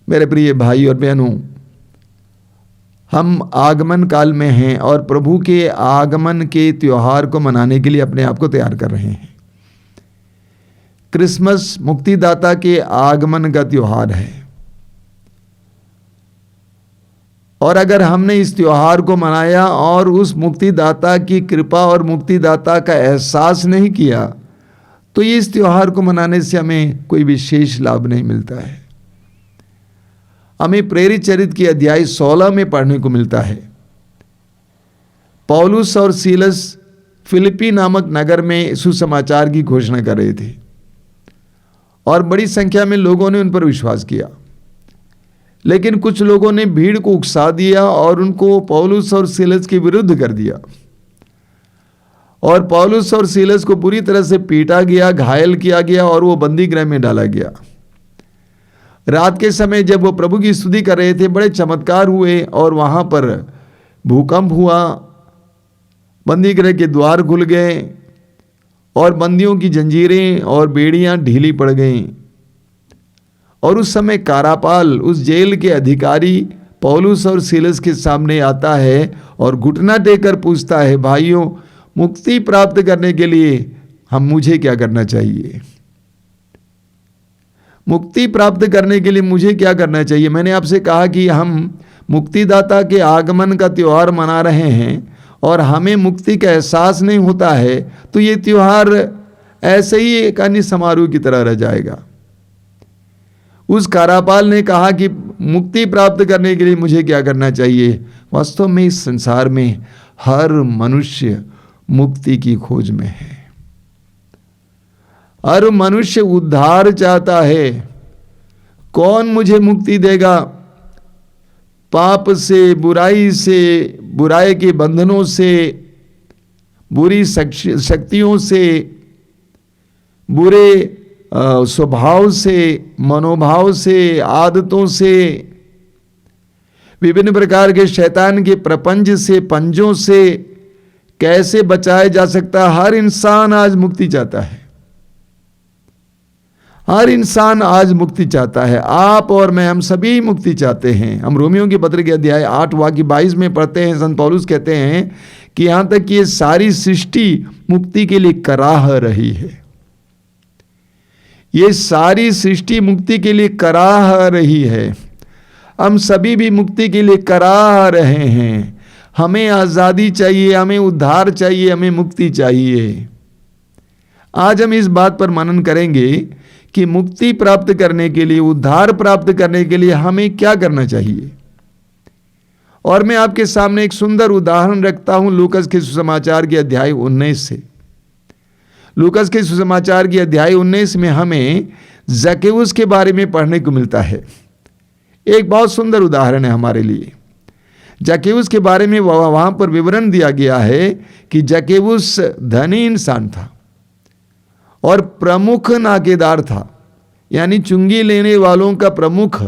मेरे प्रिय भाई और बहनों, हम आगमन काल में हैं और प्रभु के आगमन के त्योहार को मनाने के लिए अपने आप को तैयार कर रहे हैं। क्रिसमस मुक्तिदाता के आगमन का त्योहार है, और अगर हमने इस त्योहार को मनाया और उस मुक्तिदाता की कृपा और मुक्तिदाता का एहसास नहीं किया, तो ये इस त्योहार को मनाने से हमें कोई विशेष लाभ नहीं मिलता है। हमें प्रेरित चरित्र की अध्याय 16 में पढ़ने को मिलता है, पौलुस और सीलस फिलिप्पी नामक नगर में सुसमाचार की घोषणा कर रहे थे और बड़ी संख्या में लोगों ने उन पर विश्वास किया। लेकिन कुछ लोगों ने भीड़ को उकसा दिया और उनको पौलुस और सीलस के विरुद्ध कर दिया, और पौलुस और सीलस को बुरी तरह से पीटा गया, घायल किया गया और वो बंदी गृह में डाला गया। रात के समय जब वो प्रभु की स्तुति कर रहे थे, बड़े चमत्कार हुए और वहां पर भूकंप हुआ, बंदी गृह के द्वार खुल गए और बंदियों की जंजीरें और बेड़ियां ढीली पड़ गईं। और उस समय कारापाल, उस जेल के अधिकारी, पौलुस और सीलस के सामने आता है और घुटना टेकर पूछता है, भाइयों, मुक्ति प्राप्त करने के लिए मुझे क्या करना चाहिए? मुक्ति प्राप्त करने के लिए मुझे क्या करना चाहिए? मैंने आपसे कहा कि हम मुक्तिदाता के आगमन का त्योहार मना रहे हैं और हमें मुक्ति का एहसास नहीं होता है, तो ये त्योहार ऐसे ही एक अन्य समारोह की तरह रह जाएगा। उस कारापाल ने कहा कि मुक्ति प्राप्त करने के लिए मुझे क्या करना चाहिए? वास्तव में इस संसार में हर मनुष्य मुक्ति की खोज में है। हर मनुष्य उद्धार चाहता है। कौन मुझे मुक्ति देगा? पाप से, बुराई के बंधनों से, बुरी शक्तियों से, बुरे स्वभाव से, मनोभाव से, आदतों से, विभिन्न प्रकार के शैतान के प्रपंच से, पंजों से कैसे बचाया जा सकता है? हर इंसान आज मुक्ति चाहता है। हर इंसान आज मुक्ति चाहता है। आप और मैं, हम सभी मुक्ति चाहते हैं। हम रोमियों की पत्र के अध्याय 8 वाक्य 22 में पढ़ते हैं, संत पौलुस कहते हैं कि यहां तक कि ये सारी सृष्टि मुक्ति के लिए कराह रही है। ये सारी सृष्टि मुक्ति के लिए कराह रही है। हम सभी भी मुक्ति के लिए कराह रहे हैं। हमें आजादी चाहिए, हमें उद्धार चाहिए, हमें मुक्ति चाहिए। आज हम इस बात पर मनन करेंगे कि मुक्ति प्राप्त करने के लिए, उद्धार प्राप्त करने के लिए हमें क्या करना चाहिए। और मैं आपके सामने एक सुंदर उदाहरण रखता हूं लूकस के सुसमाचार के अध्याय 19 से। लूकस के सुसमाचार की अध्याय 19 में हमें जक्केउस के बारे में पढ़ने को मिलता है। एक बहुत सुंदर उदाहरण है हमारे लिए। जक्केउस के बारे में वहां पर विवरण दिया गया है कि जक्केउस धनी इंसान था और प्रमुख नाकेदार था, यानी चुंगी लेने वालों का प्रमुख,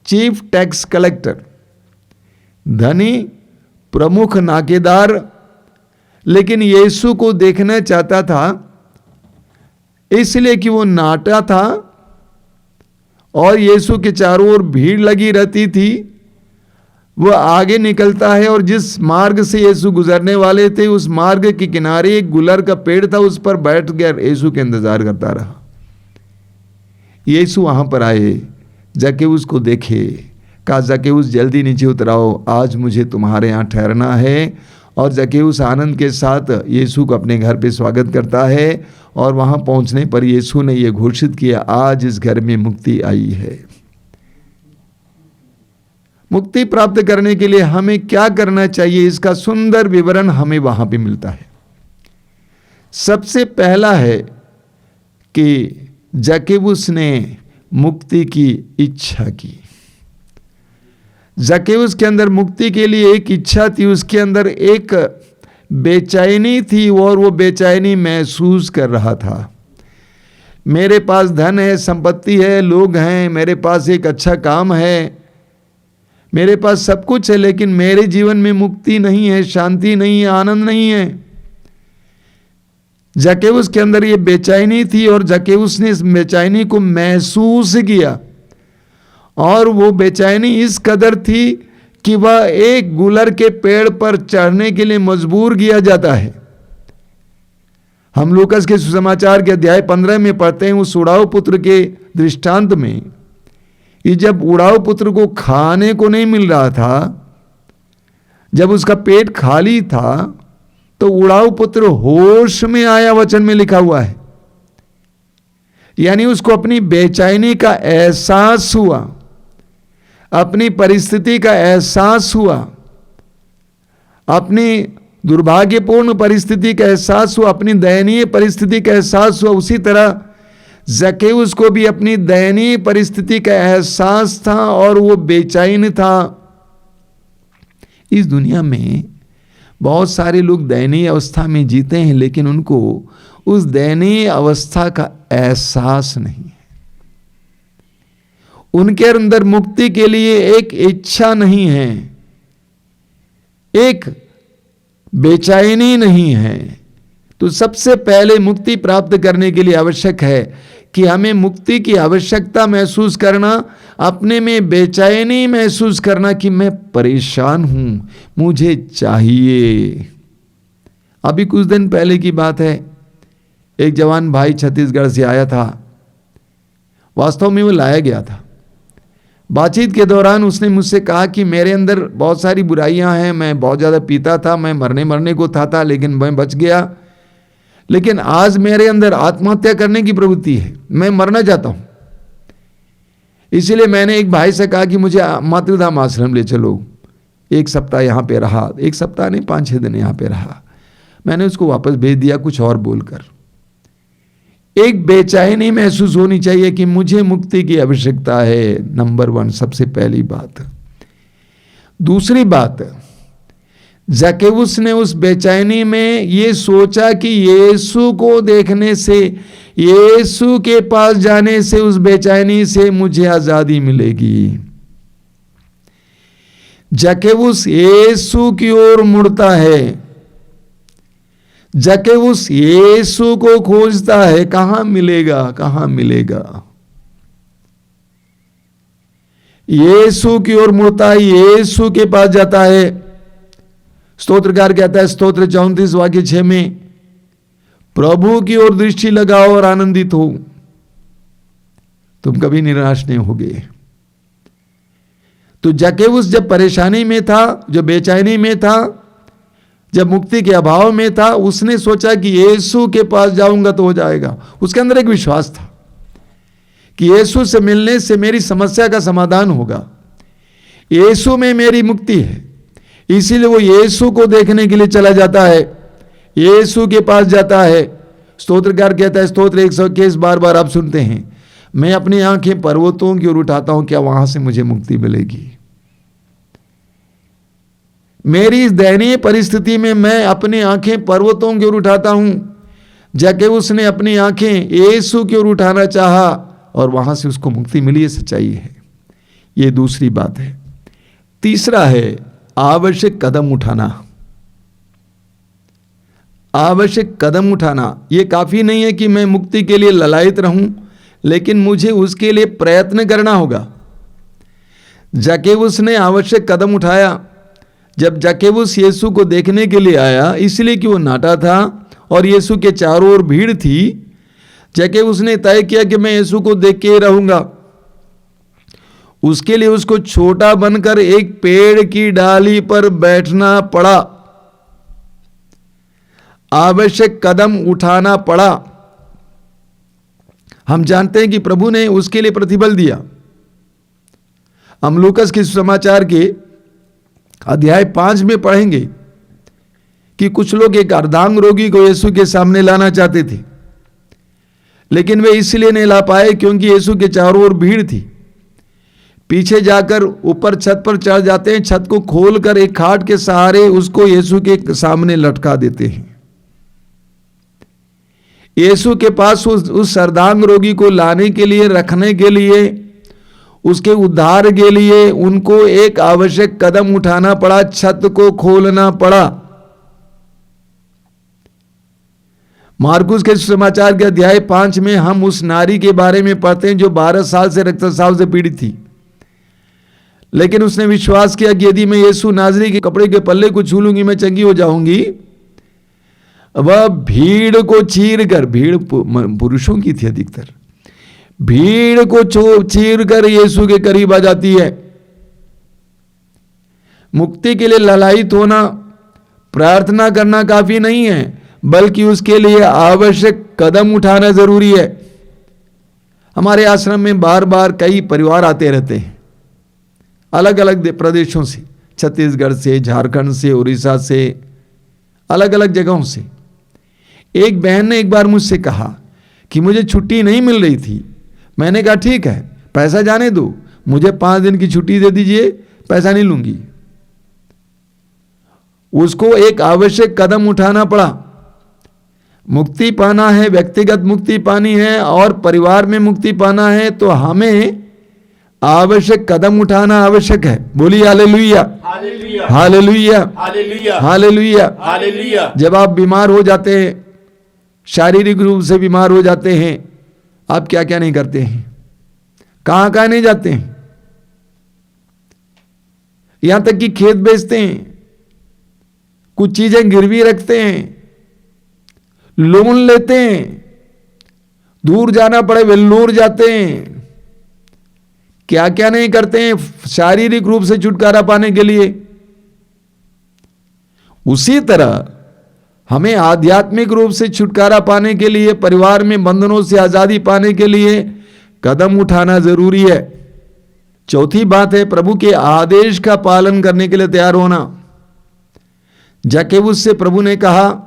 चीफ टैक्स कलेक्टर। धनी, प्रमुख नाकेदार, लेकिन यीशु को देखना चाहता था इसलिए कि वो नाटा था और यीशु के चारों ओर भीड़ लगी रहती थी। वह आगे निकलता है और जिस मार्ग से यीशु गुजरने वाले थे, उस मार्ग के किनारे एक गुलर का पेड़ था, उस पर बैठ गया, यीशु के इंतजार करता रहा। यीशु वहां पर आए, जक्केउस को देखे, कहा, जक्केउस जल्दी नीचे उतराओ, आज मुझे तुम्हारे यहाँ ठहरना है। और जक्केउस आनंद के साथ यीशु को अपने घर पे स्वागत करता है। और वहां पहुंचने पर यीशु ने यह घोषित किया, आज इस घर में मुक्ति आई है। मुक्ति प्राप्त करने के लिए हमें क्या करना चाहिए, इसका सुंदर विवरण हमें वहां पे मिलता है। सबसे पहला है कि जक्केउस ने मुक्ति की इच्छा की। जक्केउस के अंदर मुक्ति के लिए एक इच्छा थी, उसके अंदर एक बेचैनी थी और वो बेचैनी महसूस कर रहा था। मेरे पास धन है, संपत्ति है, लोग हैं, मेरे पास एक अच्छा काम है, मेरे पास सब कुछ है, लेकिन मेरे जीवन में मुक्ति नहीं है, शांति नहीं है, आनंद नहीं है। जक्केउस के अंदर ये बेचैनी थी और जक्केउस ने इस बेचैनी को महसूस किया और वो बेचैनी इस कदर थी कि वह एक गुलर के पेड़ पर चढ़ने के लिए मजबूर किया जाता है। हम लूकास के सुसमाचार के अध्याय 15 में पढ़ते हैं उस उड़ाऊ पुत्र के दृष्टांत में कि जब उड़ाऊ पुत्र को खाने को नहीं मिल रहा था, जब उसका पेट खाली था, तो उड़ाऊ पुत्र होश में आया, वचन में लिखा हुआ है। यानी उसको अपनी बेचैनी का एहसास हुआ, अपनी परिस्थिति का एहसास हुआ, अपनी दुर्भाग्यपूर्ण परिस्थिति का एहसास हुआ, अपनी दयनीय परिस्थिति का एहसास हुआ। उसी तरह जक्केउस को भी अपनी दयनीय परिस्थिति का एहसास था और वो बेचैन था। इस दुनिया में बहुत सारे लोग दयनीय अवस्था में जीते हैं, लेकिन उनको उस दयनीय अवस्था का एहसास नहीं है। उनके अंदर मुक्ति के लिए एक इच्छा नहीं है, एक बेचैनी नहीं है। तो सबसे पहले मुक्ति प्राप्त करने के लिए आवश्यक है कि हमें मुक्ति की आवश्यकता महसूस करना, अपने में बेचैनी महसूस करना कि मैं परेशान हूं, मुझे चाहिए। अभी कुछ दिन पहले की बात है, एक जवान भाई छत्तीसगढ़ से आया था। वास्तव में वो लाया गया था। बातचीत के दौरान उसने मुझसे कहा कि मेरे अंदर बहुत सारी बुराइयां हैं, मैं बहुत ज़्यादा पीता था, मैं मरने को था लेकिन मैं बच गया, लेकिन आज मेरे अंदर आत्महत्या करने की प्रवृत्ति है, मैं मरना चाहता हूं। इसीलिए मैंने एक भाई से कहा कि मुझे मातृधाम आश्रम ले चलो। एक सप्ताह यहाँ पे रहा, एक सप्ताह नहीं 5-6 दिन यहाँ पे रहा। मैंने उसको वापस भेज दिया कुछ और बोलकर। एक बेचैनी महसूस होनी चाहिए कि मुझे मुक्ति की आवश्यकता है, नंबर 1 सबसे पहली बात। दूसरी बात, जक्केउस ने उस बेचैनी में ये सोचा कि यीशु को देखने से, यीशु के पास जाने से उस बेचैनी से मुझे आजादी मिलेगी। जक्केउस यीशु की ओर मुड़ता है, जक्केउस यीशु को खोजता है, कहां मिलेगा, कहां मिलेगा। यीशु की ओर मुड़ता है, यीशु के पास जाता है। स्तोत्रकार कहता है स्तोत्र 34 वाक्य 6 में, प्रभु की ओर दृष्टि लगाओ और आनंदित हो, तुम कभी निराश नहीं होगे। तो जक्केउस जब परेशानी में था, जब बेचैनी में था, जब मुक्ति के अभाव में था, उसने सोचा कि यीशु के पास जाऊंगा तो हो जाएगा। उसके अंदर एक विश्वास था कि यीशु से मिलने से मेरी समस्या का समाधान होगा, यीशु में मेरी मुक्ति है। इसीलिए वो यीशु को देखने के लिए चला जाता है, यीशु के पास जाता है। स्तोत्रकार कहता है स्तोत्र 121 बार आप सुनते हैं, मैं अपनी आंखें पर्वतों की ओर उठाता हूं, क्या वहां से मुझे मुक्ति मिलेगी। मेरी इस दयनीय परिस्थिति में मैं अपनी आंखें पर्वतों की ओर उठाता हूं। जक्केउस ने अपनी आंखें यीशु की ओर उठाना चाहा और वहां से उसको मुक्ति मिली। ये सच्चाई है। ये दूसरी बात है। तीसरा है आवश्यक कदम उठाना। आवश्यक कदम उठाना। यह काफी नहीं है कि मैं मुक्ति के लिए ललायित रहूं, लेकिन मुझे उसके लिए प्रयत्न करना होगा। जक्केउस ने आवश्यक कदम उठाया। जब जक्केउस यीशु को देखने के लिए आया, इसलिए कि वो नाटा था और यीशु के चारों ओर भीड़ थी, जक्केउस ने तय किया कि मैं यीशु को देख के रहूंगा। उसके लिए उसको छोटा बनकर एक पेड़ की डाली पर बैठना पड़ा, आवश्यक कदम उठाना पड़ा। हम जानते हैं कि प्रभु ने उसके लिए प्रतिबल दिया। हम लूकास के समाचार के अध्याय 5 में पढ़ेंगे कि कुछ लोग एक अर्धांग रोगी को यीशु के सामने लाना चाहते थे, लेकिन वे इसलिए नहीं ला पाए क्योंकि यीशु के चारों ओर भीड़ थी। पीछे जाकर ऊपर छत पर चढ़ जाते हैं, छत को खोलकर एक खाट के सहारे उसको यीशु के सामने लटका देते हैं। यीशु के पास उस अर्धांग रोगी को लाने के लिए, रखने के लिए, उसके उद्धार के लिए उनको एक आवश्यक कदम उठाना पड़ा, छत को खोलना पड़ा। मार्कुस के समाचार के अध्याय 5 में हम उस नारी के बारे में पढ़ते हैं जो 12 साल से रक्तस्राव से पीड़ित थी। लेकिन उसने विश्वास किया कि यदि मैं यीशु नाजरी के कपड़े के पल्ले को छू लूंगी मैं चंगी हो जाऊंगी। वह भीड़ को चीर कर, भीड़ पुरुषों की थी अधिकतर, भीड़ को चीर कर यीशु के करीब आ जाती है। मुक्ति के लिए ललायित होना, प्रार्थना करना काफी नहीं है, बल्कि उसके लिए आवश्यक कदम उठाना जरूरी है। हमारे आश्रम में बार बार कई परिवार आते रहते हैं, अलग अलग प्रदेशों से, छत्तीसगढ़ से, झारखंड से, उड़ीसा से, अलग अलग जगहों से। एक बहन ने एक बार मुझसे कहा कि मुझे छुट्टी नहीं मिल रही थी। मैंने कहा ठीक है, पैसा जाने दो, मुझे 5 दिन की छुट्टी दे दीजिए, पैसा नहीं लूंगी। उसको एक आवश्यक कदम उठाना पड़ा। मुक्ति पाना है, व्यक्तिगत मुक्ति पानी है और परिवार में मुक्ति पाना है, तो हमें आवश्यक कदम उठाना आवश्यक है। बोलिए हालेलुया, हालेलुया, हालेलुया, हालेलुया। जब आप बीमार हो जाते हैं, शारीरिक रूप से बीमार हो जाते हैं, आप क्या क्या नहीं करते हैं, कहां कहां नहीं जाते हैं, यहां तक कि खेत बेचते हैं, कुछ चीजें गिरवी रखते हैं, लोन लेते हैं, दूर जाना पड़े वेल्लोर जाते हैं, क्या क्या नहीं करते हैं शारीरिक रूप से छुटकारा पाने के लिए। उसी तरह हमें आध्यात्मिक रूप से छुटकारा पाने के लिए, परिवार में बंधनों से आजादी पाने के लिए कदम उठाना जरूरी है। चौथी बात है प्रभु के आदेश का पालन करने के लिए तैयार होना। जक्केबुस से प्रभु ने कहा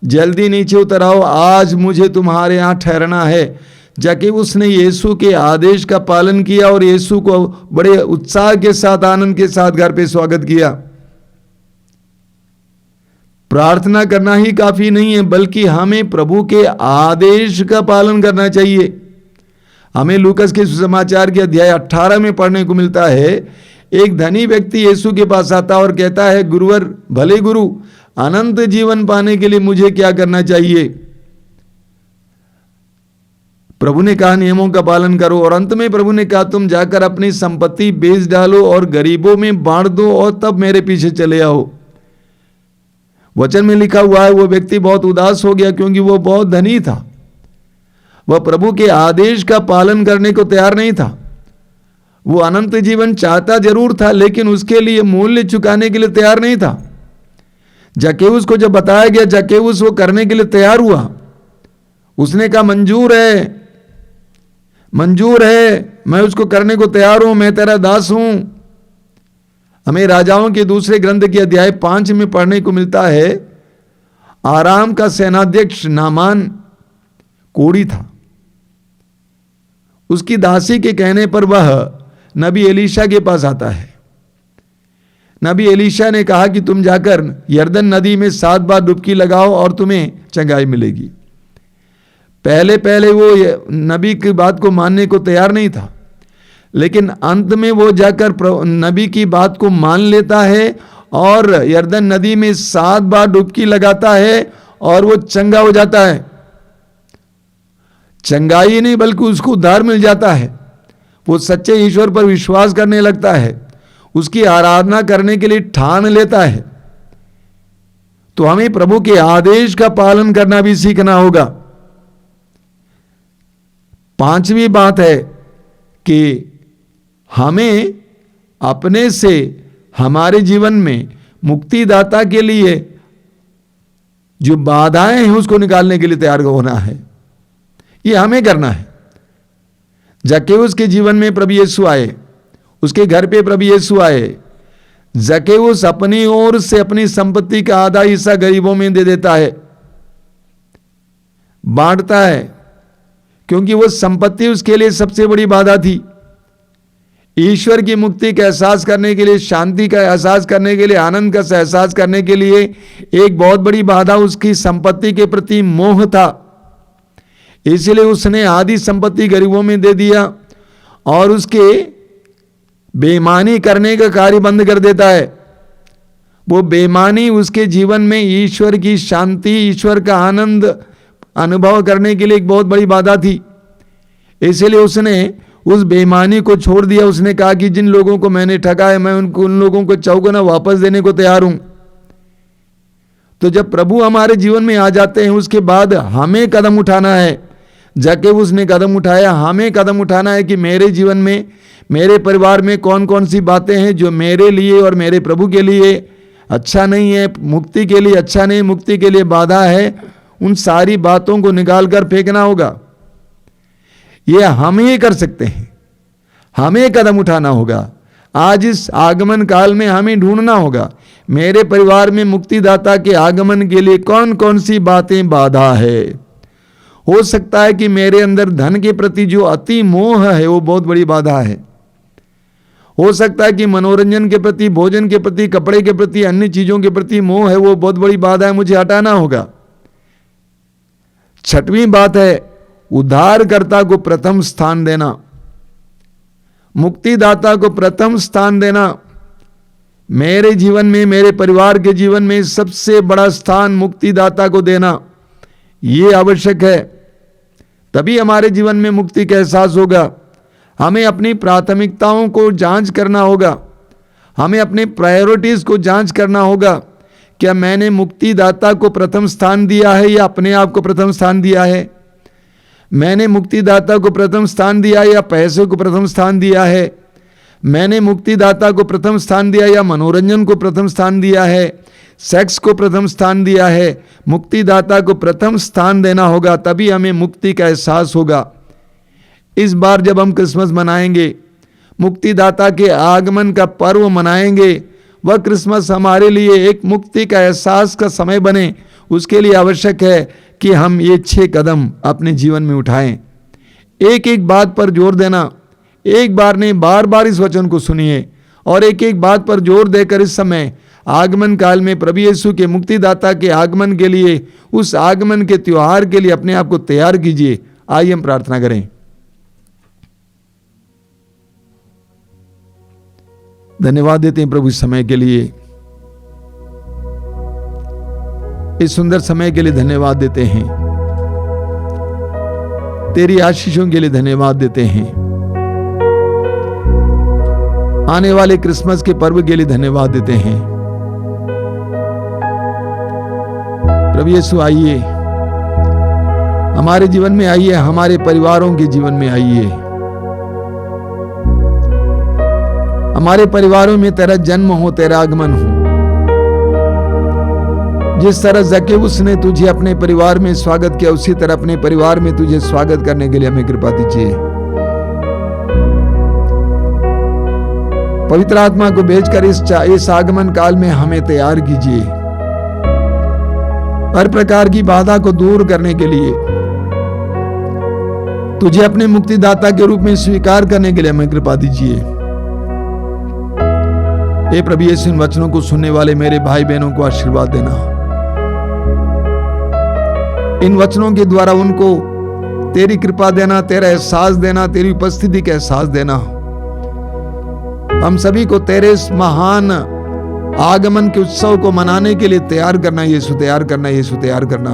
जल्दी नीचे उतर आओ, आज मुझे तुम्हारे यहां ठहरना है। जक्केबुस ने यीशु के आदेश का पालन किया और यीशु को बड़े उत्साह के साथ, आनंद के साथ घर पे स्वागत किया। प्रार्थना करना ही काफी नहीं है, बल्कि हमें प्रभु के आदेश का पालन करना चाहिए। हमें लूकस के सुसमाचार के अध्याय 18 में पढ़ने को मिलता है, एक धनी व्यक्ति यीशु के पास आता और कहता है, गुरुवर, भले गुरु, अनंत जीवन पाने के लिए मुझे क्या करना चाहिए? प्रभु ने कहा नियमों का पालन करो। और अंत में प्रभु ने कहा तुम जाकर अपनी संपत्ति बेच डालो और गरीबों में बांट दो और तब मेरे पीछे चले आओ। वचन में लिखा हुआ है वो व्यक्ति बहुत उदास हो गया क्योंकि वो बहुत धनी था। वह प्रभु के आदेश का पालन करने को तैयार नहीं था। वो अनंत जीवन चाहता जरूर था, लेकिन उसके लिए मूल्य चुकाने के लिए तैयार नहीं था। जक्केबुस को जब बताया गया, जक्केबुस वो करने के लिए तैयार हुआ। उसने कहा मंजूर है, मंजूर है, मैं उसको करने को तैयार हूं, मैं तेरा दास हूं। हमें राजाओं के दूसरे ग्रंथ के अध्याय 5 में पढ़ने को मिलता है, आराम का सेनाध्यक्ष नामान कोढ़ी था। उसकी दासी के कहने पर वह नबी एलीशा के पास आता है। नबी एलीशा ने कहा कि तुम जाकर यरदन नदी में 7 बार डुबकी लगाओ और तुम्हें चंगाई मिलेगी। पहले पहले वो नबी की बात को मानने को तैयार नहीं था, लेकिन अंत में वो जाकर नबी की बात को मान लेता है और यरदन नदी में 7 बार डुबकी लगाता है और वो चंगा हो जाता है। चंगाई नहीं बल्कि उसको उद्धार मिल जाता है। वो सच्चे ईश्वर पर विश्वास करने लगता है, उसकी आराधना करने के लिए ठान लेता है। तो हमें प्रभु के आदेश का पालन करना भी सीखना होगा। 5वीं बात है कि हमें अपने से हमारे जीवन में मुक्तिदाता के लिए जो बाधाएं हैं उसको निकालने के लिए तैयार होना है। ये हमें करना है। जक्केबुस के जीवन में प्रभु यीशु आए, उसके घर पे प्रभु यीशु आए। जक्केबुस अपनी ओर से अपनी संपत्ति का आधा हिस्सा गरीबों में दे देता है, बांटता है, क्योंकि वो संपत्ति उसके लिए सबसे बड़ी बाधा थी। ईश्वर की मुक्ति का एहसास करने के लिए, शांति का एहसास करने के लिए, आनंद का एहसास करने के लिए एक बहुत बड़ी बाधा उसकी संपत्ति के प्रति मोह था। इसलिए उसने आधी संपत्ति गरीबों में दे दिया और उसके बेईमानी करने का कार्य बंद कर देता है। वो बेईमानी उसके जीवन में ईश्वर की शांति, ईश्वर का आनंद अनुभव करने के लिए एक बहुत बड़ी बाधा थी। इसलिए उसने उस बेईमानी को छोड़ दिया। उसने कहा कि जिन लोगों को मैंने ठगा है मैं उन लोगों को चौगुना वापस देने को तैयार हूं। तो जब प्रभु हमारे जीवन में आ जाते हैं उसके बाद हमें कदम उठाना है। जाके उसने कदम उठाया, हमें कदम उठाना है कि मेरे जीवन में, मेरे परिवार में कौन कौन सी बातें हैं जो मेरे लिए और मेरे प्रभु के लिए अच्छा नहीं है, मुक्ति के लिए अच्छा नहीं, मुक्ति के लिए बाधा है, उन सारी बातों को निकाल कर फेंकना होगा। ये हम ही कर सकते हैं, हमें कदम उठाना होगा। आज इस आगमन काल में हमें ढूंढना होगा मेरे परिवार में मुक्तिदाता के आगमन के लिए कौन कौन सी बातें बाधा है। हो सकता है कि मेरे अंदर धन के प्रति जो अति मोह है वो बहुत बड़ी बाधा है। हो सकता है कि मनोरंजन के प्रति, भोजन के प्रति, कपड़े के प्रति, अन्य चीजों के प्रति मोह है, वो बहुत बड़ी बाधा है, मुझे हटाना होगा। छठवीं बात है उद्धारकर्ता को प्रथम स्थान देना, मुक्तिदाता को प्रथम स्थान देना। मेरे जीवन में, मेरे परिवार के जीवन में सबसे बड़ा स्थान मुक्तिदाता को देना, यह आवश्यक है। तभी हमारे जीवन में मुक्ति का एहसास होगा। हमें अपनी प्राथमिकताओं को जांच करना होगा, हमें अपने प्रायोरिटीज को जांच करना होगा। क्या मैंने मुक्तिदाता को प्रथम स्थान दिया है या अपने आप को प्रथम स्थान दिया है? मैंने मुक्तिदाता को प्रथम स्थान दिया है या पैसे को प्रथम स्थान दिया है? मैंने मुक्तिदाता को प्रथम स्थान दिया या मनोरंजन को प्रथम स्थान दिया है, सेक्स को प्रथम स्थान दिया है? मुक्तिदाता को प्रथम स्थान देना होगा, तभी हमें मुक्ति का एहसास होगा। इस बार जब हम क्रिसमस मनाएंगे, मुक्तिदाता के आगमन का पर्व मनाएंगे, वह क्रिसमस हमारे लिए एक मुक्ति का एहसास का समय बने। उसके लिए आवश्यक है कि हम ये 6 कदम अपने जीवन में उठाएं। एक एक बात पर जोर देना, एक बार नहीं बार बार इस वचन को सुनिए और एक एक बात पर जोर देकर इस समय आगमन काल में प्रभु यीशु के मुक्तिदाता के आगमन के लिए, उस आगमन के त्योहार के लिए अपने आप को तैयार कीजिए। आइए हम प्रार्थना करें। धन्यवाद देते हैं प्रभु इस समय के लिए, इस सुंदर समय के लिए धन्यवाद देते हैं, तेरी आशीषों के लिए धन्यवाद देते हैं, आने वाले क्रिसमस के पर्व के लिए धन्यवाद देते हैं। प्रभु यीशु आइए, हमारे जीवन में आइए, हमारे परिवारों के जीवन में आइए। हमारे परिवारों में तेरा जन्म हो, तेरा आगमन हो। जिस तरह जक्केउस ने तुझे अपने परिवार में स्वागत किया, उसी तरह अपने परिवार में तुझे स्वागत करने के लिए हमें कृपा दीजिए। पवित्र आत्मा को भेजकर इस आगमन काल में हमें तैयार कीजिए, हर प्रकार की बाधा को दूर करने के लिए, तुझे अपने मुक्तिदाता के रूप में स्वीकार करने के लिए हमें कृपा दीजिए। हे प्रभु यीशु, इन वचनों को सुनने वाले मेरे भाई बहनों को आशीर्वाद देना, इन वचनों के द्वारा उनको तेरी कृपा देना, तेरा एहसास देना, तेरी उपस्थिति का एहसास देना। हम सभी को तेरे इस महान आगमन के उत्सव को मनाने के लिए तैयार करना यीशु, तैयार करना यीशु, तैयार करना।